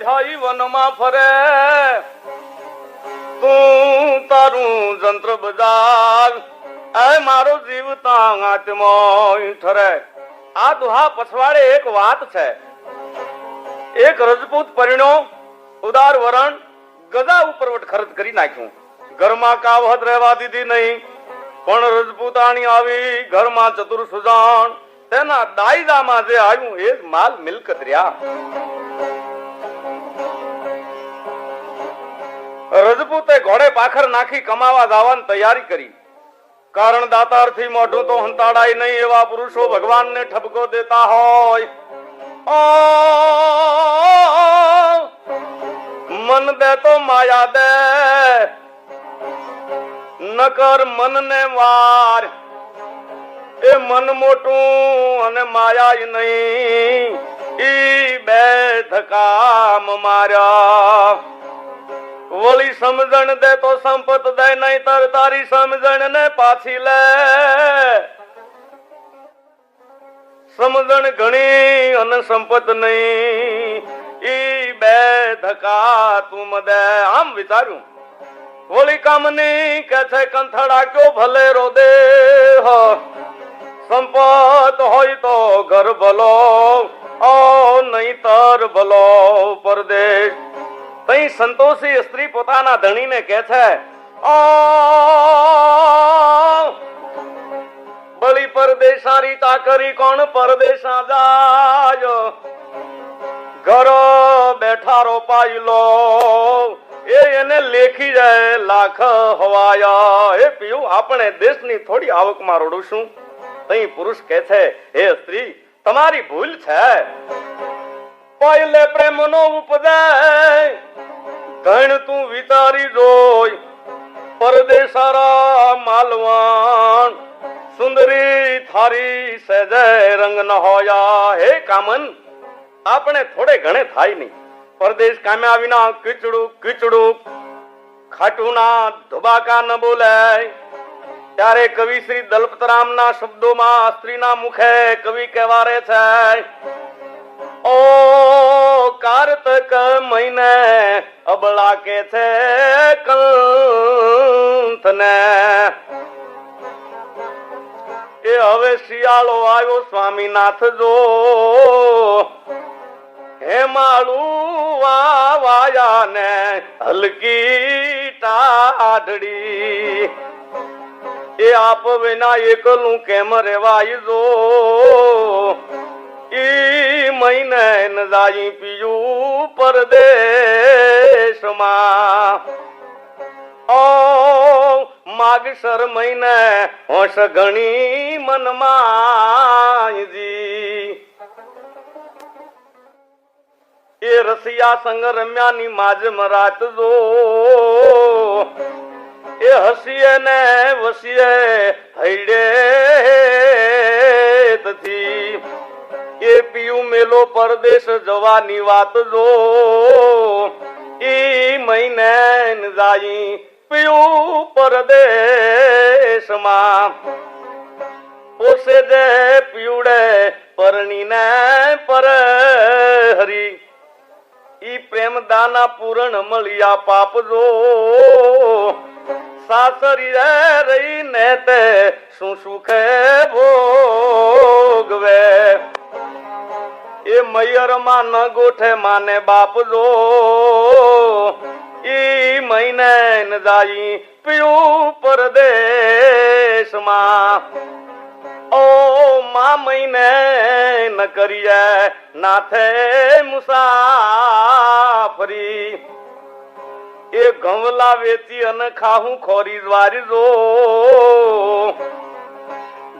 વિંધ્યાઈ વનમાં ફરે તું તારું જંત્ર બજાર એ મારો જીવતા આત્મો ઠરે. આ દુહા પછવાડે એક વાત છે. એક રજપૂત પરિણો ઉદાર વરણ ગદા ઉપર ખર્ચ કરી નાખ્યું. ઘરમાં કાવહત રહેવા દીધી નહીં. પણ રજપૂતાણી આવી ઘરમાં ચતુર સુજાણ તેના દાયદામાં જે આવ્યું એ જ માલ મિલકત રહ્યા. રજપૂતે ઘોડે પાખર નાખી કમાવા જવાની તૈયારી કરી. કારણ દાતારથી મોઢું તો હંતાડાય નહીં એવા પુરુષો ભગવાનને ઠપકો દેતા હોય. મન દે તો માયા દે નકર મનને વાર. એ મન મોટું અને માયા નહીં ઈ બે ધકામ માર્યા. વળી સમજણ દે તો સંપત દે નહીતર તારી સમજણ ને પાછી લે. સમજણ ઘણી અને સંપત નહીં ઈ બે ધકા તું દે. આમ વિચાર્યું. વળી કામની કે છે કંથડા કયો ભલે રોદે. સંપત હોય તો ઘર ભલો નહીતર ભલો પરદેશ. તઈ સંતોષી સ્ત્રી પોતાના ધણીને કહે છે બળી પરદેશારી તાકરી કોણ પરદેશા જાય. ઘર બેઠા રોપાઈ લો એને લેખી જાય લાખ હવાયા. એ પીયું આપણે દેશની થોડી આવકમાં રોડું. તઈ પુરુષ કહે છે હે સ્ત્રી તમારી ભૂલ છે. પહેલે પ્રેમનો ઉપદય ધણ તું વિચારી જોઈ. પરદેશારા માલવાન સુંદરી થારી સહેજે રંગ ન હોયા. હે કામન આપણે થોડે ઘણે થાય નહીં. પરદેશ કામ્યા વિના કીચડું કીચડું ખાટું ના ધોબાકા ન બોલાય. ત્યારે કવિ શ્રી દલપતરામ ના શબ્દોમાં સ્ત્રીના મુખે કવિ કહેવારે છે ઓ કાર્તક મહિને અબળા કે છે કંથને. એ હવે શિયાળો આવ્યો સ્વામીનાથ જો હેમાળું વાયા ને હલકી ટાઢડી. એ આપ વિના એકલું કેમ રેવાય જો. ઈ મહિને ન જાય પીયું પરદેશમાં. માગસર મહિને હોશ ઘણી મનમાં. એ રસિયા સંગ રમ્યાની માજ મરાત જો. એ હસીએ ને વસીએ હૈડે તથી. એ પીયું મેલો પરદેશ જવાની વાત જો. ઈ મહિને જાય પીયું પરદેશમાં. પોસે જે પીવડે પરણીને પર હરી. ઈ પ્રેમ દાના પૂરણ મળ્યા પાપ જો. સાસરી રહી ને તે શું સુખે ભોગવે. એ મયર માં ન ગોઠે માને બાપ જો. ઈ મહિને ન જાય પીયું પરદેશમાં. ઓ મા મહિને ન કરીએ નાથે મુસાફરી. એ ઘઉંલા વેચી અને ખાહું ખોરી દ્વારી જો.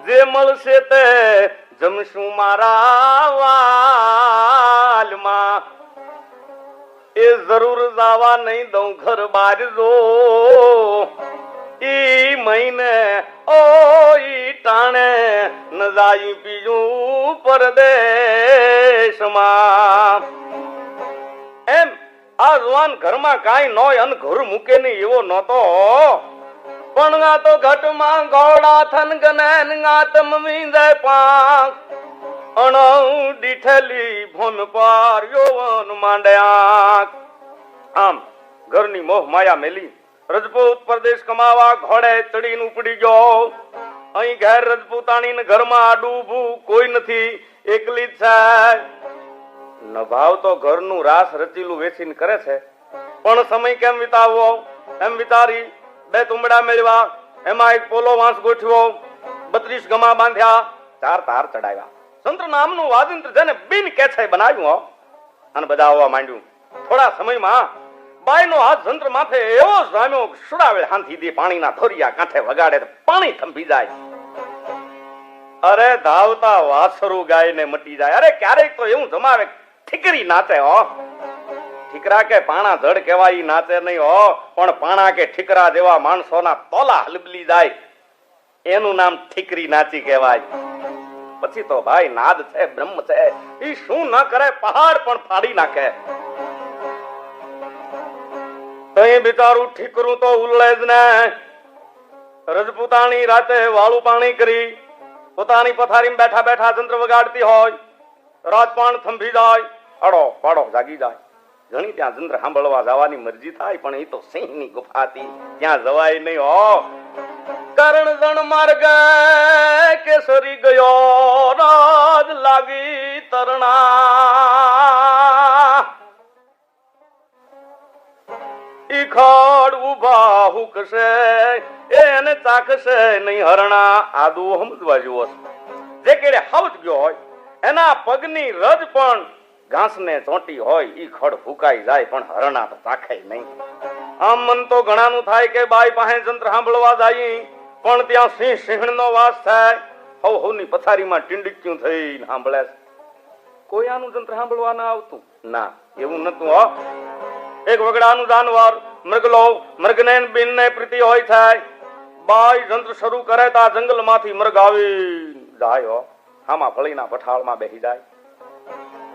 જે મળશે તે જમશું મારા વાલમાં. એ જરૂર જાવા નહીં દઉં ઘર બાર જો. ઈ મહિને ઓ ઈ ટાણે ન જાય પીયું પરદેશમાં. એમ આ જુવાન ઘરમાં કાંઈ નોય અને ઘર મૂકે નહીં એવો નહોતો. પણ આ તો ઘટમાં ગોળા થન ગને આતમ વિંજે પાંખ. દીઠેલી ભૂમિ પર યૌવન માંડ્યા. આમ ઘરની મોહ માયા મેલી રજપૂત પરદેશ કમાવા ઘોડે ચડીને ઉપડી ગયો. અહીં ઘેર રજપૂતાણી ઘરમાં આડું ઊભું કોઈ નથી, એકલી જ છે. નભાવ તો ઘરનું રાસ રચીલું વેચીને કરે છે, પણ સમય કેમ વિતાવવો એમ વિચારી બે તુંબડા મેળવા, એમાં એક પોલો વાંસ ગોઠવ્યો, 32 ગમા બાંધ્યા, 4 તાર ચડાવ્યા. સંત નામનું વાજિંત્ર જેને બિન કેછે બનાવ્યું અને બજાવવા માંડ્યું. થોડા સમયમાં બાઈનો હાથ જંત્ર માથે એવો જામ્યો સુડાવે હાંથી દે પાણીના ધોરિયા કાંઠે વગાડે પાણી થંભી જાય. અરે ધાવતા વાસરું ગાયને મટી જાય. અરે ક્યારેક તો એવું જમાવે ઠીકરી નાચે હો. ઠીકરા કે પાણા જડ કહેવાય નાચે નહીં હો, પણ પાણા કે ઠીકરા જેવા માણસોના તોલા હલબલી જાય એનું નામ ઠીકરી નાચી કહેવાય. પછી તો ભાઈ નાદ છે, બ્રહ્મ છે, ઈ શું ન કરે, પહાડ પણ ફાડી નાખે. તઈ બિચારું ઠીકરું તો ઉલ્લે જ ને. રજપૂતાણી રાતે વાળું પાણી કરી પોતાની પથારીમાં બેઠા બેઠા જંત્ર વગાડતી હોય. રાજપાણ થંભી જાય, અડો પાડો જાગી જાય. ઘણી ત્યાં જંત્ર સાંભળવા જવાની મરજી થાય, પણ એ તો સિંહની ગુફા હતી, ત્યાં જવાય નહીં હો. કરણ જણ માર્ગ કેસરી ગયો, રાજ લાગી તરણા. ઈ ખડ ઉભા હુકશે એને ચાખશે નહીં હરણા. આદુ સમજવા જેવો છે. જે કેડે હવજ ગયો હોય એના પગની રજ પણ ઘાસને ચોંટી હોય, ઈ ખડ ફૂકાઈ જાય, પણ હરણા તો ચાખાય નહીં. આમ મન તો ઘણાનું થાય કે બાઈ પાસે જંત્ર સાંભળવા જાય, પણ ત્યાં સિંહ સિંહણનો વાસ થાય. હવ હવની પથારીમાં ટીંડક્યું થઈને સાંભળે. કોઈ આનું જંત્ર સાંભળવા ના આવતું ના, એવું નતું હો. એક વગડાનું જાનવર મૃગલો, મૃગને બિનને પ્રીતિ હોય થાય. બાઈ જંત્ર શરૂ કરે તા જંગલમાંથી મૃગ આવી જાય હો. હામાં ફળીના પઠાળમાં બેસી જાય.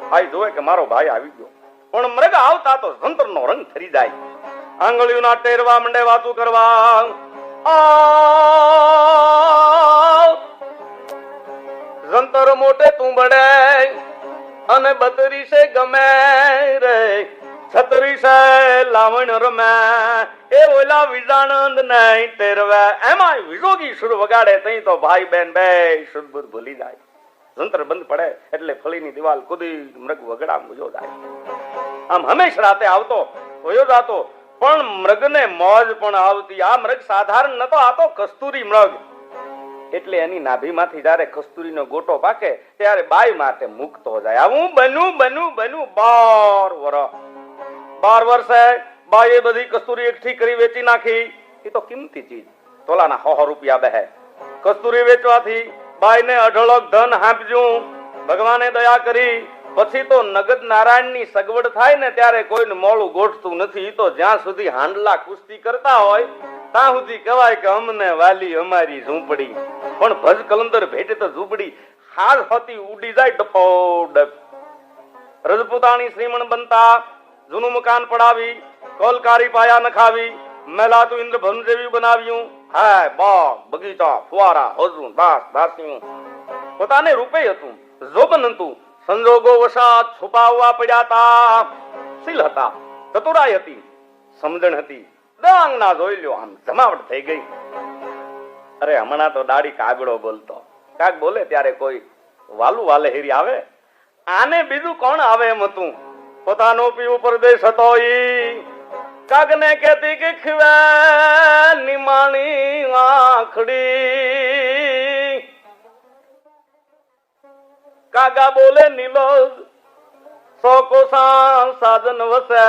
ભાઈ જોવે કે મારો ભાઈ આવી ગયો, પણ મૃગ આવતા તો જંત્રનો રંગ ફરી જાય. આંગળીઓના ટેરવા મંડે વાતું કરવા. જંતર મોટે તુંબડે અને 32 ગમે રે, 36 લાવણ રમે. એ ઓલા વિજાનંદ નહીં ટેરવે, એમાં વિજોગી સુર વગાડે. તઈ તો ભાઈ બેન બે શુદ્ધ બુદ્ધ ભૂલી જાય. જંતર બંધ પડે એટલે ફળીની દિવાલ કુદી મૃગ વગડા મુજો જાય. આમ હંમેશ રાતે આવતો હોયો જાતો, પણ મૃગને મોજ પણ આવતી. આ મૃગ સાધારણ નતો, આ તો કસ્તુરી મૃગ. એટલે એની નાભીમાંથી જ્યારે કસ્તુરીનો ગોટો પાકે ત્યારે બાઈ માટે મુક્તો જાય. આવું બન્યું 12 વર્ષે બાઈએ બધી કસ્તુરી એકઠી કરી વેચી નાખી. એ તો કિંમતી ચીજ, તોલાના 100 રૂપિયા બેહે. કસ્તુરી વેચવાથી બાઈને અઢળક ધન હાંપજ્યું. ભગવાને દયા કરી. પછી તો નગદ નારાયણની સગવડ થાય ને ત્યારે કોઈને મોળું ગોઠતું નથી. તો જ્યાં સુધી હાંડલા કુસ્તી કરતા હોય ત્યાં સુધી કહેવાય કે અમને વાલી અમારી ઝૂંપડી. પણ ભજ કલંદર ભેટે તો ઝૂંપડી હાર હોતી ઉડી જાય ડફોડફ. રજપૂતાણી શ્રીમણ બનતા જૂનું મકાન પડાવી, કોલકારી પાયા નખાવી, મેલાતું ઇન્દ્રભવન જેવી બનાવ્યું. હાય બાગ બગીચા ફુવારા હોજું દાસ દાસીયું. પોતાને રૂપે હતું, જોબન હતું, સંજોગો વસાત છુપાવવા પડ્યા હતા. શીલ હતા, ચતુરાઈ હતી, સમજણ હતી. દાંગના જોઈ લ્યો, આમ જમાવટ થઈ ગઈ. અરે હમણાં તો દાડી કાગડો બોલતો. કાગ બોલે ત્યારે કોઈ વાલું વાલે હેરી આવે. આને બીજું કોણ આવે એમ હતું. પોતાનો પીવું પરદેશ હતો. ઈ કાગને કહેતી કે ખીવે નિમાણી આંખડી. કાગા બોલે નીલો 100 કોસા સાજન વસે,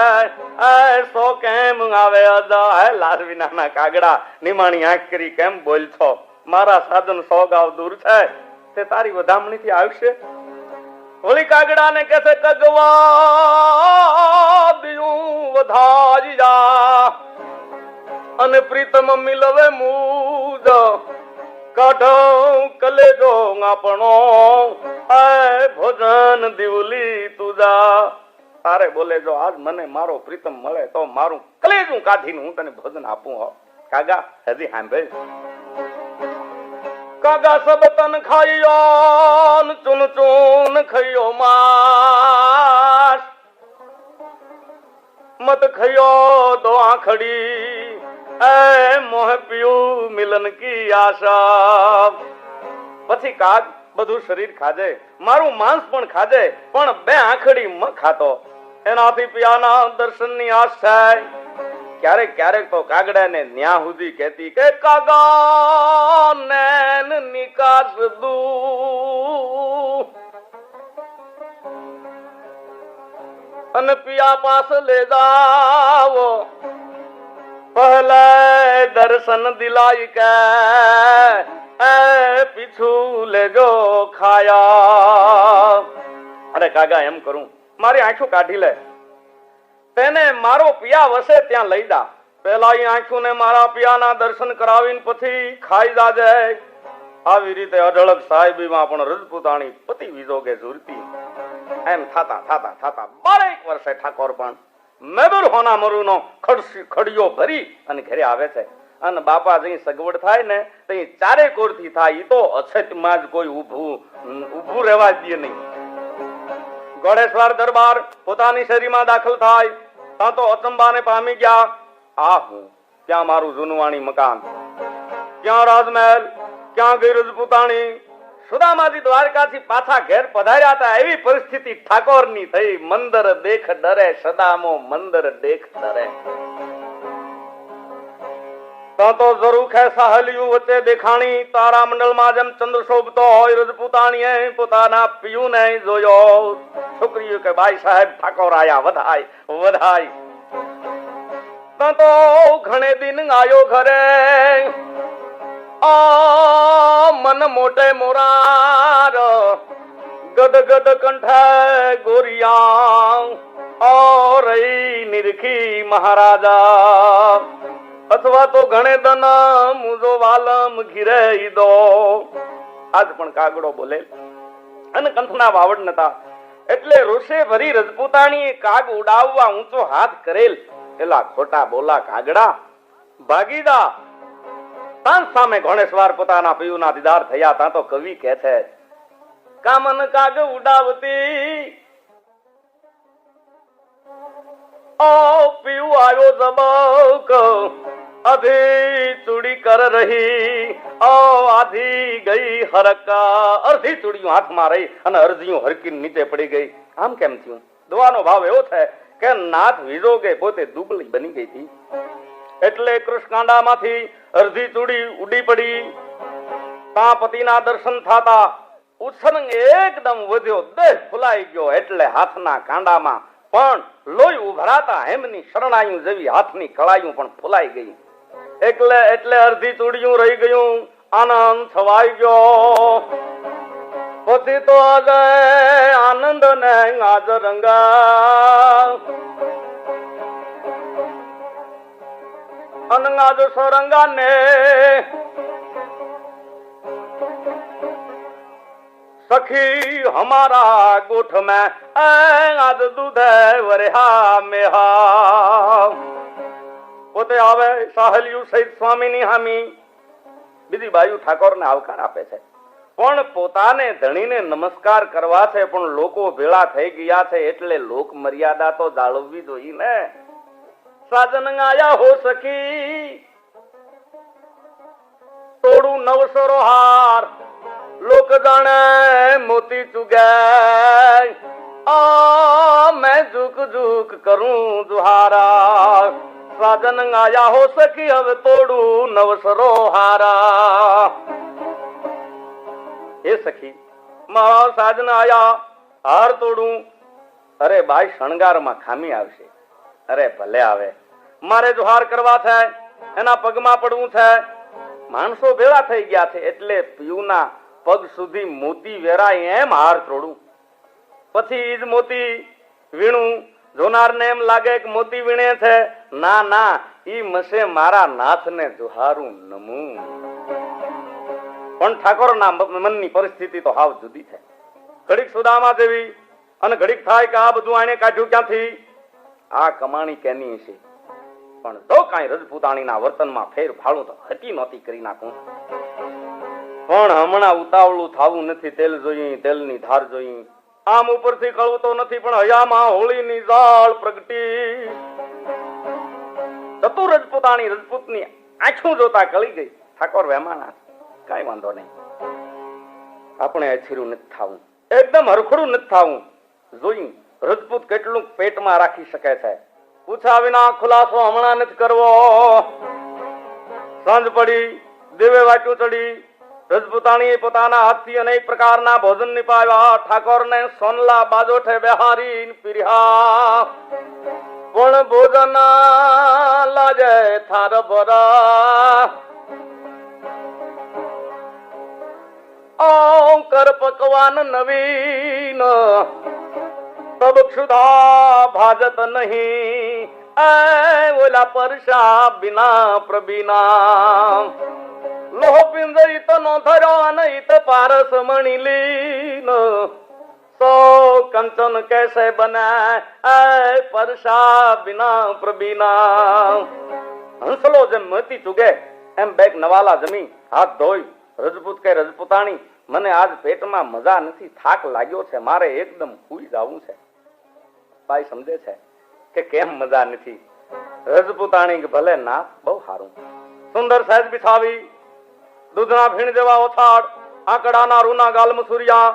સો કેમ આવે અદા. લાલવીના કાગડા નિમાણી આંખ કરી કેમ બોલશો? મારા સાધન 100 ગાવ દૂર છે, તે તારી વધામણી થી આવશે. હોળી કાગડા ને કહે કગવા દિયું વધાઈ જા અને પ્રીતમ મિલવે મૂજ કાઢો કલેજો આપણો ભોજન દીવલી તુજા. તારે બોલે જો આજ મને મારો પ્રીતમ મળે તો મારું કલેજું કાઢીને હું તને ભોજન આપું. હો કાગા હજી સાંભળ. કાગા સબ તન ખાઈયો ચૂન ચૂન ખયો માસ મત ખયો દો આંખડી એ મોહ પીયું મિલન કી આશા. પછી કાગ બધું શરીર ખાજે, મારું માંસ પણ ખાજે, પણ બે આંખડી મ ખાતો. એનાથી પિયાના દર્શનની આશ થાય. ક્યારેક ક્યારેક તો કાગડાને ન્યા સુધી કહેતી કે કાગા નેન નિકાસ દુ અને પિયા પાસ લે જાવો પહેલે દર્શન દિલાઈ કે એ પીછું લેજો ખાયા. અરે કાગા એમ કરું, મારી આંખો કાઢી લે, તેને મારો પિયા વસે ત્યાં લઈ જા. પેલા એ આંખો ને મારા પિયાના દર્શન કરાવીને પછી ખાઈ જાજે. આવી રીતે અઢળક સાહેબીમાં પણ રજપૂતાણી પતિ વિજોગે ઝૂરતી. એમ થાતા થાતા થાતા 12 વર્ષે ઠાકોર પણ મેદુર હોના મરુનો ખડિયો ભરી અને ઘરે આવે છે. અને બાપા જઈ સગવડ થાય ને તઈ ચારે કોરથી થાય. ઈ તો અછતમાં જ કોઈ ઊભું રહેવા જ દે નહીં. ગોળેશ્વર દરબાર પોતાની શેરીમાં દાખલ થાય ત્યાં તો અચંબાને પામી ગયા. આ હું ક્યાં મારું જૂનવાણી મકાન, ક્યાં રાજમહેલ, ક્યાં ગઈ રજપૂતાણી. સુદામાજી દ્વારકાથી પાછા ઘેર પધાર્યા હતા. એવી પરિસ્થિતિ ઠાકોરની થઈ. મંદર દેખ ડરે સદામો મંદર દેખ ડરે. તો જરૂર ખે સાહલિયું વચ્ચે દેખાણી. તારા મંડળમાં જેમ ચંદ્ર શોભતો હોય રજપૂતાણીએ પોતાના પિયુને જોયો. છોકરીઓ કે ભાઈ સાહેબ ઠાકોર આયા, વધાય વધાય. તો ઘણે દિન આયો ઘરે આ મન મોટે મોરાર ગદ ગદ કંઠે ગોરિયા ઓ રહી નિરખી મહારાજા. અથવા તો ઘણે દન મુજો વાલમ ઘીરે દો. આજ પણ કાગડો બોલે અને કંઠના વાવડ નતા એટલે રોષે ભરી રજપૂતાણીએ કાગ ઉડાવવા ઊંચો હાથ કરેલ. એલા ખોટા બોલા કાગડા ભાગીદા. તાન સામે ઘોણેશ્વર પોતાના પિયુના દીદાર થયા. તાં તો કવિ કહે છે કામન કાગ ઉડાવતી ઓ પીયુ આવ્યો જબક અધી ચૂડી કર રહી ઓ આધી ગઈ હરકા. અડધી ચૂડીઓ હાથમાં રહી અને અરજીઓ હરકી નીચે પડી ગઈ. આમ કેમ થયું? દવાનો ભાવ એવો છે કે નાથ વિજોગે પોતે દુબળી બની ગઈ હતી એટલે કૃષ્ણકાંડામાંથી અડધી ચૂડી ઉડી પડી. તા પતિના દર્શન થાતા ઉછળંગ એકદમ વધ્યો, દેહ ફૂલાઈ ગયો. એટલે હાથના કાંડામાં પણ લોહી ઉભરાતા હેમની શરણાયું જેવી હાથની કળાયું પણ ફૂલાઈ ગઈ. એટલે અડધી ચૂડિયું રહી ગયું. આનંદ છવાઈ ગયો. પછી તો આજે આનંદ ને આજ રંગા અનંગાજ સોરંગા ને सखी हमारा गोठ में आज दूध वरहा मेहा પોતે આવે સાહલિયું સહિત સ્વામીની હામી. બીજી બાયુ ઠાકોરને આવકાર આપે છે પણ પોતાને ધણીને નમસ્કાર કરવા છે પણ લોકો ભેળા થઈ ગયા છે એટલે લોક મર્યાદા તો જાળવવી જોઈએ ને. સાજન આયા હો સખી તોડું નવસરો હાર लोक जाने मोती चुगे मैं झुक झुक करूं जुहारा साजन आया हो सकी अब तोड़ू नवसरो हारा. हे सखी मारा साजन आया हार तोड़ू. अरे बाई शणगार में खामी आवशे. अरे भले आवे मारे जुहार करवा छे एना पगमा पड़वू छे. माणसो भेळा થઈ ગયા છે એટલે પીયુના પગ સુધી મોતી વેરાય એમ હાર તોડું. પછી ઈજ મોતી વીણું. જોનારને એમ લાગે કે મોતી વીણે છે. ના ના ઈ મસે મારા નાથને જુહારું નમું. પણ ઠાકોરના મનની પરિસ્થિતિ તો હાવ જુદી છે. ઘડીક સુદામા જેવી અને ઘડીક થાય કે આ બધું આને કાઢ્યું ક્યાંથી, આ કમાણી કેની છે. પણ જો કાંઈ રજપૂતાણીના વર્તનમાં ફેર ફાળું તો હટી નહોતી કરી નાખું. પણ હમણાં ઉતાવળું થાવું નથી. તેલ જોઈ, તેલની ધાર જોઈ. આમ ઉપરથી કળવતો નથી, પણ હયામાં હોળીની જાળ પ્રગટી. ચતુર રજપૂતાણી રજપૂતની આંખું જોતા કળી ગઈ. ઠાકોર વહેમાણા, કઈ વાંધો નહીં, આપણે અછીરું નથી થાવું, એકદમ હરખડું નથી થાવું. જોઈ રજપૂત કેટલું પેટમાં રાખી શકે છે. પૂછા વિના ખુલાસો હમણાં નથી કરવો. સાંજ પડી, દેવે વાટ્યું ચડી. રજપૂતાણીએ પોતાના હાથથી અનેક પ્રકારના ભોજન નિપાવ્યા. ઠાકોરને સોનલા બાજોઠે બેહારી પીર્યા. પણ ભોજન લાજે થાર ભરા. કર પકવાન નવીન તબ ક્ષુધા ભાજત નહીં. ઓલા પરશા બિના પ્રબીના. લોહ પિંજરી તનો ધર્યો નહીં તો પારસ મણી લીન. સો કંચન કેસે બને પરશા બિના પ્રબીના. હંસલો જેમ મતી ચૂગે એમ બેગ નવાલા જમી હાથ ધોઈ. રજપૂત કે રજપૂતાણી, મને આજ પેટમાં મજા નથી, થાક લાગ્યો છે, મારે એકદમ સૂઈ જવું છે. ભાઈ સમજે છે કે કેમ મજા નથી. રજપૂતાણી ભલે ના, બહુ સારું. સુંદર સહેજ બિછાવી, દૂધના ભીણ જેવા ઓછાડ, આંકડાના રૂના ગાલ મસુરિયા,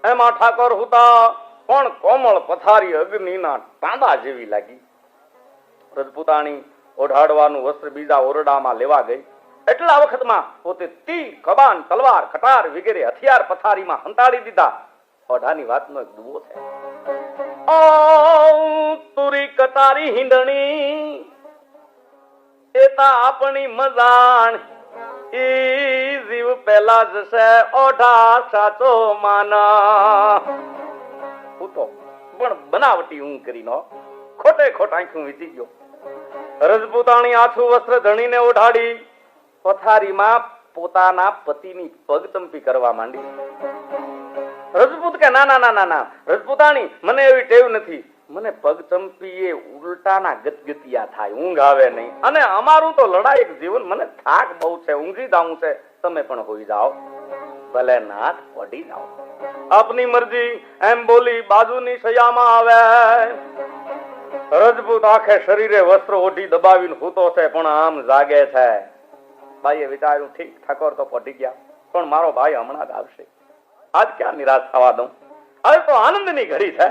એમાં ઠાકોર હુતા. પણ કોમળ પથારી અગ્નિના તાંબા જેવી લાગી. રજપૂતાણી ઓઢાડવાનું વસ્ત્ર બીજા ઓરડામાં લેવા ગઈ. એટલા વખતમાં પોતે તીર, કબાન, તલવાર, કટાર વગેરે હથિયાર પથારીમાં હંતાડી દીધા. ઓઢાની વાતનો એક દુવો છે. તુરી કટારી હિંડણી એતા આપણી મજાણ. ઈ જીવ પેલા જશે ઓઢા સાચો માના. હું તો પણ બનાવટી ઊંઘ કરી નો ખોટે ખોટ આંખું વીતી ગયો. રજપૂતાણી આછું વસ્ત્ર ધણીને ઓઢાડી પથારીમાં પોતાના પતિની પગચંપી કરવા માંડી. રજપૂત કે ના ના ના ના ના રજપૂતાણી, મને એવી ટેવ નથી. મને પગચંપી એ ઉલટાના ગતગતિયા થાય, ઊંઘ આવે નહીં. અને અમારું તો લડાઈ જીવન, મને થાક બહુ છે, ઊંઘી જાવું છે. તમે પણ હોઈ જાઓ, ભલે નાથ પડી જાઓ. આપની મરજી, એમ બોલી બાજુની શૈયામાં આવે. રજપૂત આખે શરીરે વસ્ત્ર ઓઢી દબાવીને સૂતો છે, પણ આમ જાગે છે. ભાઈએ વિચાર્યું, ઠીક, ઠાકોર તો પડી ગયા, પણ મારો ભાઈ હમણાં જ આવશે. આજ ક્યાં નિરાશ થવા દઉં? હવે તો આનંદની ઘડી છે.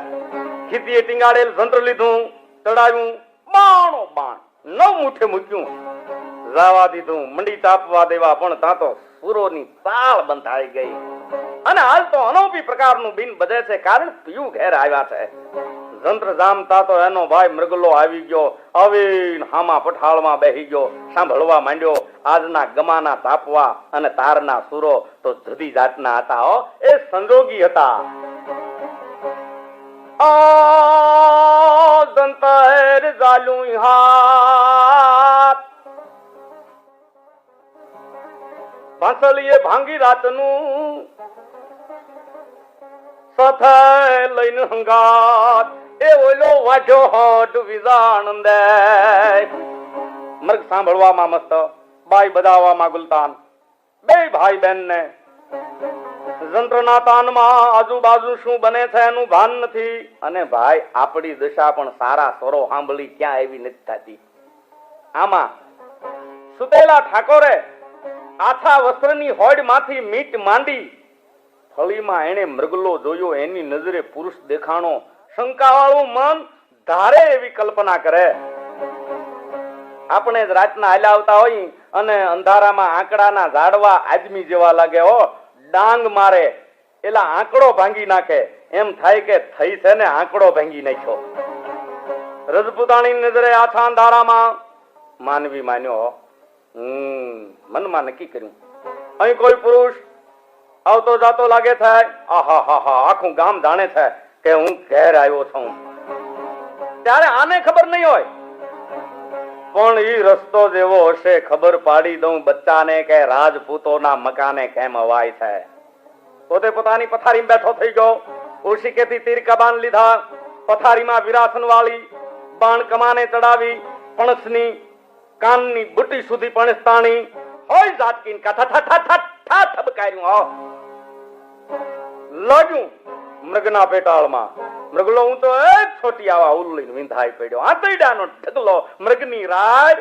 ખીતીએ ટીંગાડેલ જંત્ર લીધું, ચડાવ્યું, બાણો બાણ 9 મુઠે મૂક્યું, જવા દીધું. મંડી તાપવા દેવા, પણ ત્યાં તો સુરોની તાળ બંધાઈ ગઈ. અને હાલ તો અનોખી પ્રકારનું બિન બધે છે, કારણ પીયું ઘેર આવ્યા છે. જંત્ર જામતા તો એનો ભાઈ મૃગલો આવી ગયો. આવીને હામા પઠાળમાં બેહી ગયો, સાંભળવા માંડ્યો. આજના ગમાના તાપવા અને તારના સુરો તો જુદી જાતના હતા. હો, એ સંજોગી હતા. જંતર જાલું હાથ ભાંસળીએ ભાંગી રાતનું સાથે લઈને હંગાત. એ ઓલો વાજો હોટ વિજાણ દે. મર્ગ સાંભળવામાં મસ્ત, બાઈ બધાવામાં ગુલતાન. બે ભાઈ બેન ને જંત્રના તાનમાં આજુબાજુ શું બને છે એનું ભાન નથી. અને ભાઈ, આપણી દશા પણ સારા સ્વરો સાંભળી ક્યાં એવી નથી થતી. આમાં સુતેલા ઠાકોરે આછા વસ્ત્રની હોડ માંથી મીટ માંડી. ફળીમાં એને મૃગલો જોયો, એની નજરે પુરુષ દેખાણો. શંકાવાળું મન ધારે એવી કલ્પના કરે. આપણે જ રાતના હાલ્યા આવતા હોય અને અંધારામાં આંકડાના ઝાડવા આદમી જેવા લાગે. હો, ડાંગ મારે એલા આંકડો ભાંગી નાખે. એમ થાય કે થઈ છે ને આંકડો ભાંગી નાખ્યો. રજપૂતાણી નજરે આછા અંધારામાં માનવી માન્યો. મનમાં નક્કી કર્યું, અહીં કોઈ પુરુષ આવતો જાતો લાગે થાય. આહા હા હા, આખું ગામ જાણે છે કે હું ઘેર આવ્યો છું. ત્યારે આને ખબર નહીં હોય, પણ ઈ રસ્તો જેવો હશે, ખબર પાડી દઉં બચ્ચાને કે રાજપૂતોના મકાને કેમ અવાય છે. પોતે પોતાની પથારી બેઠો થઈ ગયો. ઓશિકેથી તીર કબાન લીધા. પથારીમાં વિરાસન વાળી બાણ કમાને ચડાવી. પણસની કાનની બુટી સુધી પણસ તાણી. હોય ઝાટકીન કા ઠઠ ઠઠ ઠા ઠબકાર્યું લાગ્યું મૃગના પેટાળમાં. મૃગલો હું તો છોટી આવા ઉલ્લીને વિંધાઈ પડ્યો. આંતરડાનો ઢગલો મૃગની રાડ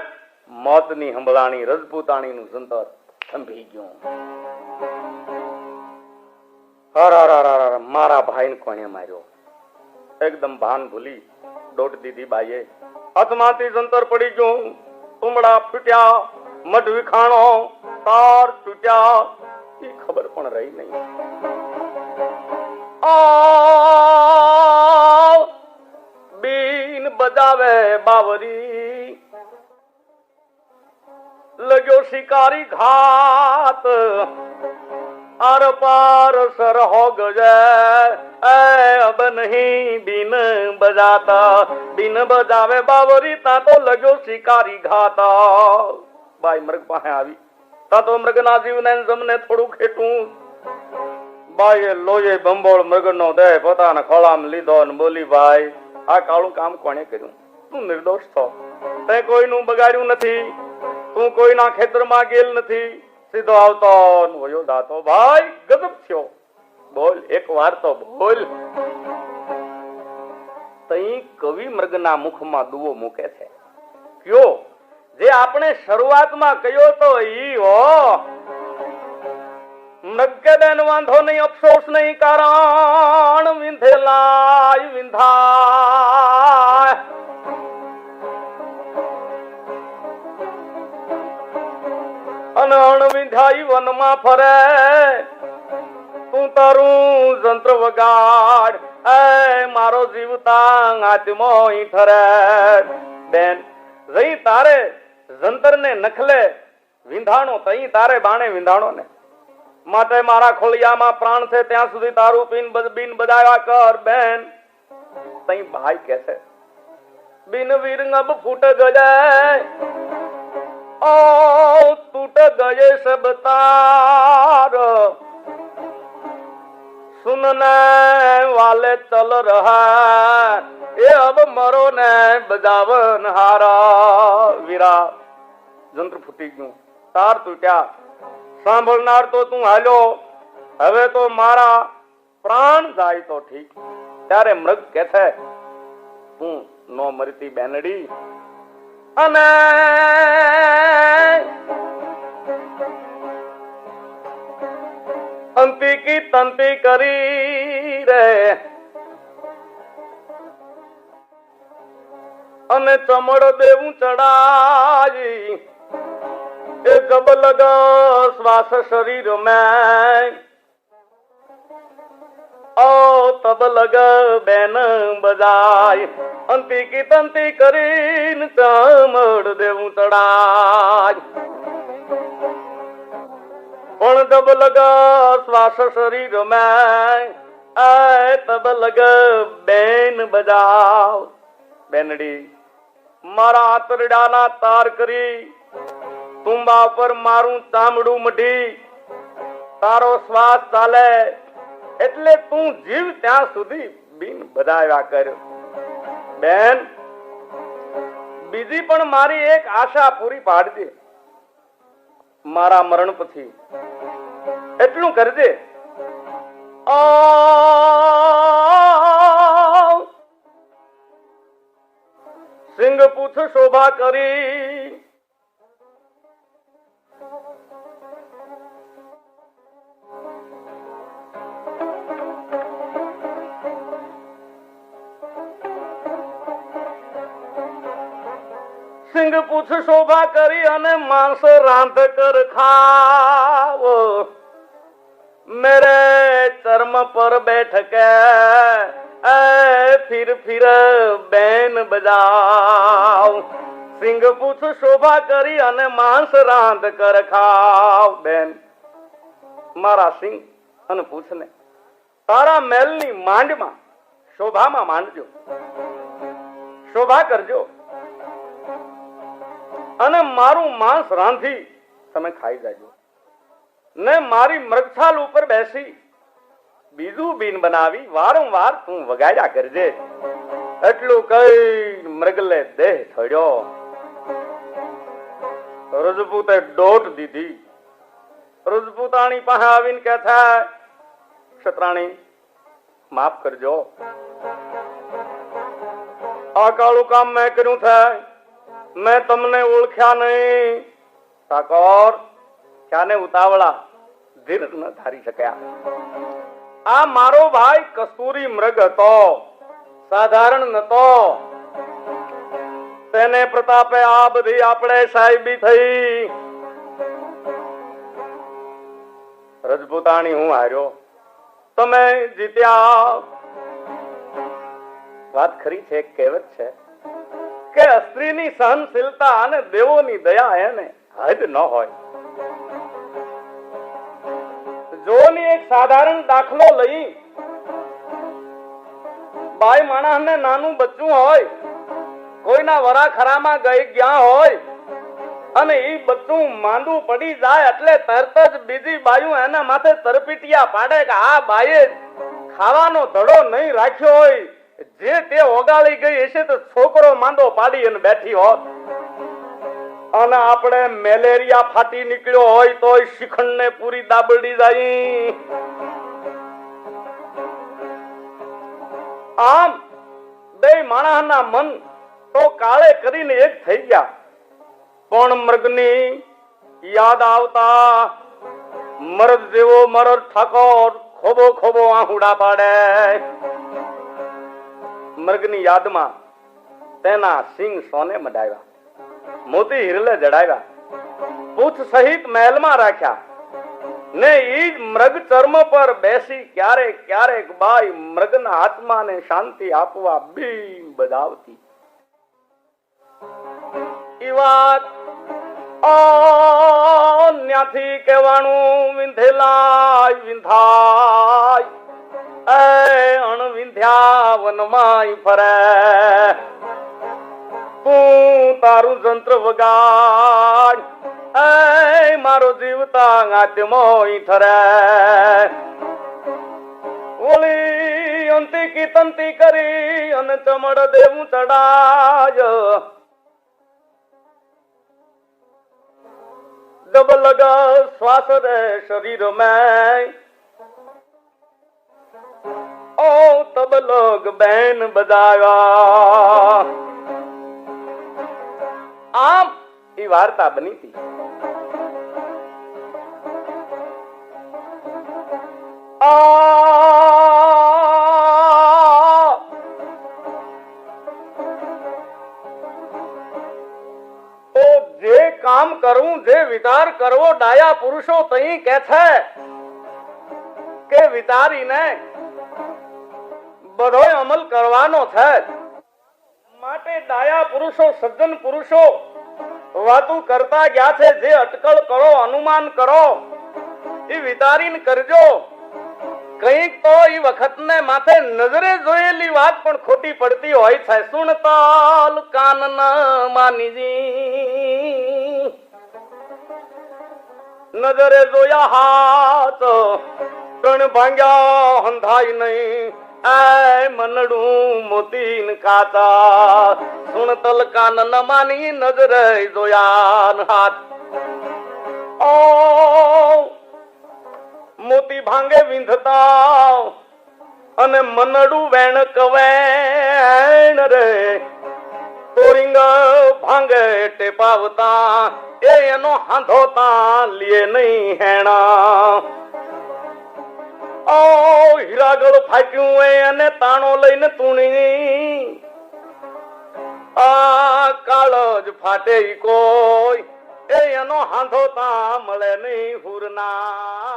મોતની હંભળાણી રજપૂતાણીનું સંતર થંભી ગયું. મારા ભાઈને કોણે માર્યો? એકદમ ભાન ભૂલી દોટ દીધી બાઈએ. હાથમાંથી જંતર પડી ગયું. તુમડા ફૂટ્યા, મઢ વિખાણો, તાર તૂટ્યા, એ ખબર પણ રહી નહીં. બીન બજાવે બાવરી, લગ્યો શિકારી ઘાત, આર પાર સર હો ગજે, અબ નહીં બીન બજાતા. બીન બજાવે બાવરી, તા તો લગ્યો શિકારી ઘાત. બાઈ મૃગ પાસે આવી. તા તો મૃગના જીવને જમને થોડું ખેટું. બાઈએ લોહી બંબોળ મૃગનો દેહ પોતાના ખોળામાં લીધો અને બોલી, ભાઈ આ કાળું કામ કોણે કર્યું? તું નિર્દોષ છો. તે કોઈનું બગાડ્યું નથી. તું કોઈના ખેતરમાં ગયેલ નથી. સીધો આવતો વયો દાતો. ભાઈ ગજબ થયો. બોલ, એક વાર તો બોલ. તઈ કવિ મૃગના મુખમાં દુવો મૂકે છે. કયો જે આપણે શરૂઆતમાં કયો તો ઈ હો. મૃગબેન વાંધો નહીં, અફસોસ નહીં, કારણ વિંધેલાય વિંધાય. અને અણવિંધાઈ વનમાં ફરે, તું તારું જંત્ર વગાડ, એ મારો જીવતા આત્મો ઠરે. બેન જઈ તારે જંતર ને નખલે વિંધાણો, તઈ તારે બાણે વિંધાણો ને. માટે મારા ખોળિયામાં પ્રાણ છે ત્યાં સુધી તારું બીન બજાવ્યા કર. બેન તઈ ભાઈ કે છે, બિન વીર અબ ફૂટ ગજે, ઓ टूट गए सब तार, सुनने वाले चल रहा, ये अब मरो ने बजावन हारा. वीरा જંત્ર ફૂટી ગયું, તાર તૂટ્યા, સાંભળનાર તો તું હાલ્યો, હવે તો મારા પ્રાણ જાય તો ઠીક. ત્યારે મૃગ કે છે, તું નો મરતી બેનડી, અને અંતી કી તંતી કરી રે, અને ચમડ દેવું ચડાઈ, એ જબ લગ શ્વાસ શરીર મેં, ઓ તબ લગ બેન બજાય. અંતી કી તંતી કરીને ચમડ દેવું ચડાય, પણ જબ લગ શ્વાસ શરીર મેં, તબ લગ બેન બજાવ. બેનડી મારા આંતરડાના તાર કરી, તુંબા પર મારું ચામડું મઢી, તારો શ્વાસ ચાલે એટલે તું જીવ ત્યાં સુધી બીન બજાવ્યા કર. બેન બીજી પણ મારી એક આશા પૂરી પાડજે, મારા મરણ પછી એટલું કરજે. સિંહ પૂછ શોભા કરી, સિંહ પૂછ શોભા કરી અને માંસ રાંધ કર ખાવ, मेरे चर्म पर बैठ के फिर फिर बैन बजाओ. सिंह पूछ शोभा કરી અને માંસ રાંધ કર ખાવ. બેન મારા સિંહ અને પૂછને તારા મહેલની માંડમાં શોભામાં માંડજો, શોભા કરજો, અને મારું માંસ રાંધી તમે ખાઈ જાજો, ને મારી મૃગછાલ ઉપર બેસી બીજું બીન બનાવી વારંવાર તું વગાડ્યા કરજે. એટલું કઈ મૃગલે દેહ છોડ્યો. રજપૂતે દોટ દીધી. રજપૂતાણી પાસે આવીને કે થાય, ક્ષત્રાણી માફ કરજો, આ કાળું કામ મેં કર્યું છે, મેં તમને ઓળખ્યા નહીં. ઠાકોર ક્યાંને ઉતાવળા, ધીરજ ન ધારી શક્યા. આ મારો ભાઈ કસ્તુરી મૃગ હતો, સાધારણ નતો. તેને પ્રતાપે આ બધી આપણે સાહેબી થઈ. રજપૂતાણી હું હાર્યો, તમે જીત્યા. વાત ખરી છે, કહેવત છે કે સ્ત્રીની સહનશીલતા અને દેવોની દયા એને હદ ન હોય. જોની એક સાધારણ દાખલો લઈ, બાઈ માણસને નાનું બચ્ચું હોય, કોઈના વરાખરામાં ગઈ ગયા હોય અને એ બચ્ચું માંદું પડી જાય એટલે તરત જ બીજી બાયું એના માથે તરપીટિયા પાડે કે આ બાઈએ ખાવાનો ધડો નહીં રાખ્યો હોય, જે તે ઓગાળી ગઈ હશે તો છોકરો માંદો પાડી અને બેઠી હોત. અને આપણે મેલેરિયા ફાટી નીકળ્યો હોય તો શિખંડ ને પૂરી દાબડી જાય. આમ બે માણસના મન તો કાળે કરીને એક થઈ ગયા, પણ મૃગની યાદ આવતા મરદ જેવો મરદ ઠાકોર ખોબો ખોબો આહુડા પાડે. મૃગની યાદમાં તેના સિંગ સોને મડાવ્યા, મોતી હિરલે જડાવ્યા, પૂછ સહિત મહેલમાં રાખ્યા ને ઈ મૃગ ચર્મ પર બેસી ક્યારેક ક્યારેક બાઈ મૃગના આત્માને શાંતિ આપવા બીમ બજાવતી. ઈ વાત ન્યાથી કહેવાનું વિંધેલાય વિંધાય, એ અણવિંધ્યા વનમાંય ફરે. તું તારું જંત્ર વગાડ, એ મારો જીવતા આત્મોય ઠરે. ઓલી અંતિ કી તંતી કરી અને ચમડ દેવું ચડાય. जब लगा श्वास रे शरीर में, ओ तब लोग बैन बजाया. आम ये वार्ता बनी थी. કામ કરવું, જે વિચાર કરવો, ડાયા પુરુષો તઈ કે છે કે વિચારીને બધોય અમલ કરવાનો છે. માટે ડાયા પુરુષો, સજ્જન પુરુષો વાતું કરતા ગયા છે. જે અટકળ કરો, અનુમાન કરો, એ વિચારીને કરજો. કઈક તો એ વખતને માથે નજરે જોયેલી વાત પણ ખોટી પડતી હોય છે. સુણતાલ કાન ન માનીજી, નજરે જોયા હાથ ત્રણ ભાંગ્યા હંધાય નહીં. એ મનડું મોતી કાચા, સુણતલ કાન ન માની નજરે જોયા હાથ. ઓ મોતી ભાંગે વિંધતા અને મનડું વેણ કવેણ રે. તોરિંગ ભાંગે ટેપાવતા, એ એનો હાંધોતા લીએ નહીં હેણા. ઓ હીરાગળ ફાટ્યું એને તાણો લઈને તુણી. આ કાળ જ ફાટે કોઈ, એ એનો હાંધોતા મળે નહીં હુરના.